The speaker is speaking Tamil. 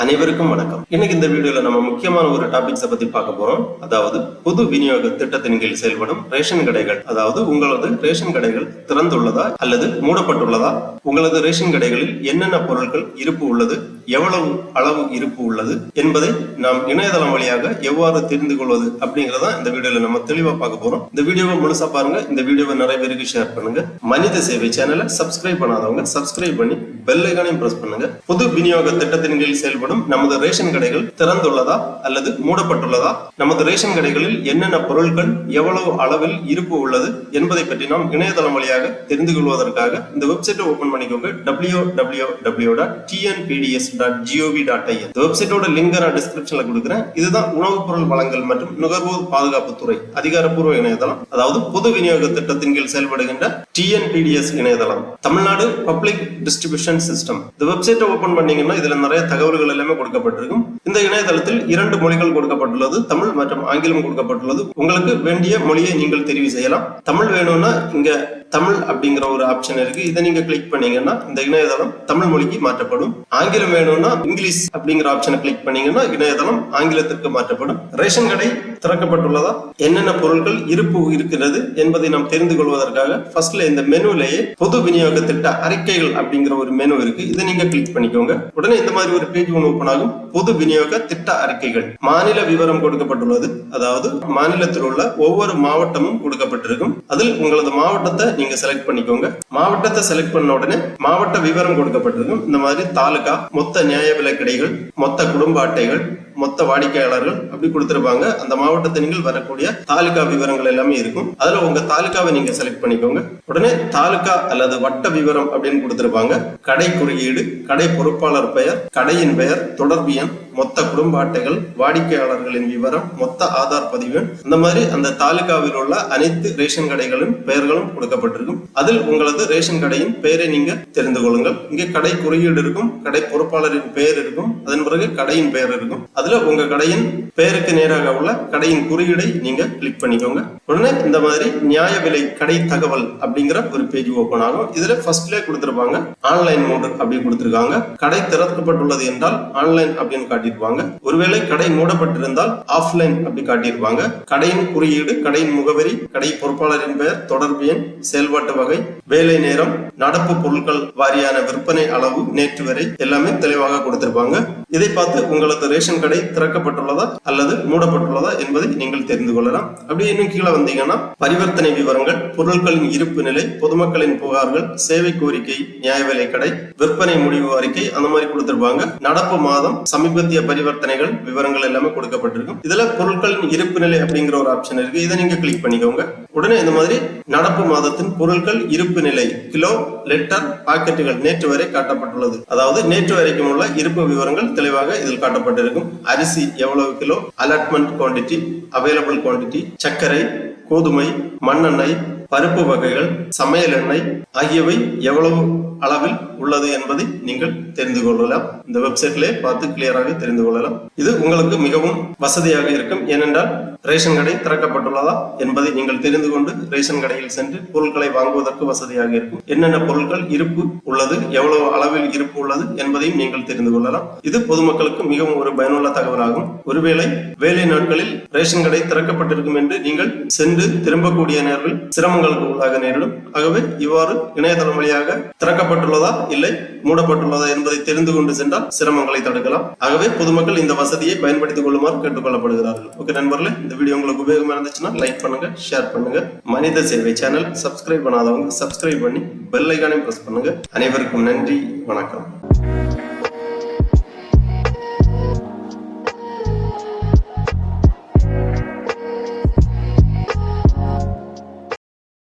அனைவருக்கும் வணக்கம். இன்னைக்கு இந்த வீடியோல நம்ம முக்கியமான ஒரு டாபிக்ஸை பத்தி பார்க்க போறோம். அதாவது பொது விநியோக திட்டத்தின் கீழ் செயல்படும் ரேஷன் கடைகள். அதாவது உங்களது ரேஷன் கடைகள் திறந்துள்ளதா அல்லது மூடப்பட்டுள்ளதா, உங்களது ரேஷன் கடைகளில் என்னென்ன பொருட்கள் இருப்பு உள்ளது, எவ்வளவு அளவு இருப்பு உள்ளது என்பதை நாம் இணையதளம் வழியாக எவ்வாறு தெரிந்து கொள்வது அப்படிங்கிறத இந்த வீடியோல நம்ம தெளிவா பார்க்க போறோம். இந்த வீடியோவை முழுசா பாருங்க. இந்த வீடியோவை நிறைய பேருக்கு ஷேர் பண்ணுங்க. மனித சேவை சேனலை சப்ஸ்கிரைப் பண்ணாதவங்க சப்ஸ்கிரைப் பண்ணி பெல் ஐகானையும் பிரஸ் பண்ணுங்க. பொது விநியோக திட்டத்தின் கீழ் செயல்படும் நமது ரேஷன் கடைகள் திறந்துள்ளதா அல்லது மூடப்பட்டுள்ளதா, நமது ரேஷன் கடைகளில் என்னென்ன பொருட்கள் எவ்வளவு அளவில் இருப்பு உள்ளது என்பதை பற்றி நாம் இணையதளம் வழியாக தெரிந்து கொள்வதற்காக இந்த வெப்சைட்டை ஓபன் பண்ணிக்கோங்க. www.tnpds.gov.in. இந்த வெப்சைட்டோட லிங்க் நான் டிஸ்கிரிப்ஷன்ல கொடுக்குறேன். இதுதான் உணவுப் பொருள் வழங்கல் மற்றும் நுகர்வோர் பாதுகாப்புத்துறை அதிகாரப்பூர்வ இணையதளம். அதாவது பொது விநியோக திட்டத்தின் கீழ் செயல்படுகின்ற TNPDS இணையதளம், தமிழ்நாடு பப்ளிக் டிஸ்ட்ரிபியூஷன் சிஸ்டம். இந்த வெப்சைட்டை ஓபன் பண்ணீங்கன்னா இதுல நிறைய தகவல்கள் எல்லாமே கொடுக்கப்பட்டிருக்கும். இந்த இணையதளத்தில் 2 மொழிகள் கொடுக்கப்பட்டுள்ளது, தமிழ் மற்றும் ஆங்கிலம் கொடுக்கப்பட்டுள்ளது. உங்களுக்கு வேண்டிய மொழியை நீங்கள் தெரிவு செய்யலாம். தமிழ் வேணும்னா இங்க தமிழ் அப்படிங்கிற ஒரு ஆப்ஷன் இருக்கு. இதை நீங்க கிளிக் பண்ணீங்கன்னா இந்த இணையதளம் தமிழ் மொழிக்கு மாற்றப்படும். ஆங்கிலம் வேணும்னா இங்கிலீஷ் அப்படிங்கிற ஆப்ஷனை கிளிக் பண்ணீங்கன்னா இணையதளம் ஆங்கிலத்திற்கு மாற்றப்படும். ரேஷன் கடை திறக்கப்பட்டுள்ளதா, என்னென்ன பொருட்கள் இருப்பு இருக்கிறது என்பதை நாம் தெரிந்து கொள்வதற்காக ஃபர்ஸ்ட்ல இந்த மெனுலேயே பொது விநியோக திட்ட அறிக்கைகள் அப்படிங்கிற ஒரு மெனு இருக்கு. இதை நீங்க கிளிக் பண்ணிக்கோங்க. உடனே இந்த மாதிரி ஒரு பேஜ் ஒன்று ஓபன் ஆகும். பொது விநியோக திட்ட அறிக்கைகள், மாநில விவரம் கொடுக்கப்பட்டுள்ளது. அதாவது மாநிலத்தில் உள்ள ஒவ்வொரு மாவட்டமும் கொடுக்கப்பட்டிருக்கும். அதில் உங்களது மாவட்டத்தை நீங்க செலக்ட் பண்ணிக்கோங்க. மாவட்டத்தை செலக்ட் பண்ண உடனே மாவட்ட விவரம் கொடுக்கப்பட்டிருக்கும். இந்த மாதிரி தாலுகா, மொத்த நியாய விலை கடைகள், மொத்த குடும்ப அட்டைகள், மொத்த வாடிக்கையாளர்கள் அப்படி கொடுத்திருப்பாங்க. அந்த மாவட்டத்தை நீங்கள் வரக்கூடிய தாலுகா விவரங்கள் எல்லாமே இருக்கும். அதுல உங்க தாலுகாவை நீங்க செலக்ட் பண்ணிக்கோங்க. உடனே தாலுகா அல்லது வட்ட விவரம் அப்படின்னு கொடுத்திருப்பாங்க. கடை குறியீடு, கடை பொறுப்பாளர் பெயர், கடையின் பெயர், தொடர்பு எண், மொத்த குடும்ப அட்டைகள், வாடிக்கையாளர்களின் விவரம், மொத்த ஆதார் பதிவு, இந்த மாதிரி அந்த தாலுகாவில் உள்ள அனைத்து ரேஷன் கடைகளின் பெயர்களும் கொடுக்கப்பட்டிருக்கும். அதில் உங்களது ரேஷன் கடையின் பெயரை நீங்க தெரிந்து கொள்ளுங்கள். இங்கே கடை குறியீடு இருக்கும், கடை பொறுப்பாளரின் பெயர் இருக்கும், அதன் பிறகு கடையின் பெயர் இருக்கும். அதுல உங்க கடையின் பெயருக்கு நேராக உள்ள கடையின் குறியீடை நீங்க கிளிக் பண்ணிக்கோங்க. உடனே இந்த மாதிரி நியாய விலை கடை தகவல் அப்படிங்கிற ஒரு பேஜ் ஓபன் ஆகும். இதுல ஃபர்ஸ்ட்ல கொடுத்திருப்பாங்க ஆன்லைன் மோடு அப்படி கொடுத்திருக்காங்க. கடை திறக்கப்பட்டுள்ளது என்றால் ஆன்லைன் அப்படின்னு காட்டியிருப்பாங்க. ஒருவேளை கடை மூடப்பட்டிருந்தால் ஆஃப்லைன் அப்படி காட்டியிருப்பாங்க. கடையின் குறியீடு, கடையின் முகவரி, கடை பொறுப்பாளரின் பெயர், தொடர்பு எண், செயல்பாட்டு வகை, வேலை நேரம், நடப்பு பொருட்கள் வாரியான விற்பனை அளவு, நேற்று வரை எல்லாமே தெளிவாக கொடுத்திருப்பாங்க. இதை பார்த்து உங்களது ரேஷன் கடை திறக்கப்பட்டுள்ளதா அல்லது மூடப்பட்டுள்ளதா என்பதை நீங்கள் தெரிந்து கொள்ளலாம். அப்படியே இன்னும் கீழே வந்தீங்கன்னா பரிவர்த்தனை விவரங்கள், பொருட்களின் இருப்பு நிலை, பொதுமக்களின் புகார்கள், சேவை கோரிக்கை, நியாய விலை கடை, விற்பனை முடிவு அறிக்கை, அந்த மாதிரி கொடுத்திருப்பாங்க. நடப்பு மாதம் சமீபத்திய பரிவர்த்தனைகள் விவரங்கள் எல்லாமே கொடுக்கப்பட்டிருக்கும். இதுல பொருட்களின் இருப்பு நிலை அப்படிங்கிற ஒரு ஆப்ஷன் இருக்கு. இதை நீங்க கிளிக் பண்ணிக்கோங்க. உடனே இந்த மாதிரி நடப்பு மாதத்தின் பொருட்கள் இருப்பு நிலை, கிலோ, லிட்டர், பாக்கெட்டுகள் நேற்று வரை காட்டப்பட்டுள்ளது. அதாவது நேற்று வரைக்கும் உள்ள இருப்பு விவரங்கள் தெளிவாக இதில் காட்டப்பட்டிருக்கும். அரிசி எவ்வளவு kilo, allotment quantity, available quantity, சர்க்கரை, கோதுமை, மண்ணெண்ணெய், பருப்பு வகைகள், சமையல் எண்ணெய் ஆகியவை எவ்வளவு அளவில் உள்ளது என்பதை நீங்கள் தெரிந்து கொள்ளலாம். இந்த வெப்சைட்ல பார்த்து கிளியராக தெரிந்து கொள்ளலாம். இது உங்களுக்கு மிகவும் வசதியாக இருக்கும். ஏனென்றால் ரேஷன் கடை திறக்கப்பட்டுள்ளதா என்பதை நீங்கள் தெரிந்து கொண்டு ரேஷன் கடையில் சென்று பொருட்களை வாங்குவதற்கு வசதியாக இருக்கும். என்னென்ன பொருட்கள் இருப்பு உள்ளது, எவ்வளவு அளவில் இருப்பு உள்ளது என்பதையும் நீங்கள் தெரிந்து கொள்ளலாம். இது பொதுமக்களுக்கு மிகவும் ஒரு பயனுள்ள தகவலாகும். ஒருவேளை வேலை நாட்களில் ரேஷன் கடை திறக்கப்பட்டிருக்கும் என்று நீங்கள் சென்று திரும்பக்கூடிய நேரில் சிரமங்களுக்கு உள்ளாக நேரிடும். ஆகவே இவ்வாறு இணையதளம் வழியாக திறக்கப்பட்டுள்ளதா இல்லை மூடப்பட்டுள்ளதா என்பதை தெரிந்து கொண்டு சென்றால் சிரமங்களை தடுக்கலாம். ஆகவே பொதுமக்கள் இந்த வசதியை பயன்படுத்திக் கொள்ளுமாறு கேட்டுக்கொள்ளப்படுகிறார்கள். ஓகே நண்பர்களே, இந்த வீடியோ உங்களுக்கு உபயோகமா இருந்துச்சுன்னா லைக் பண்ணுங்க, ஷேர் பண்ணுங்க. மனித சேவை சேனல் சப்ஸ்கிரைப் பண்ணாதவங்க சப்ஸ்கிரைப் பண்ணி பெல் ஐகானையும் பிரஸ் பண்ணுங்க. அனைவருக்கும் நன்றி, வணக்கம்.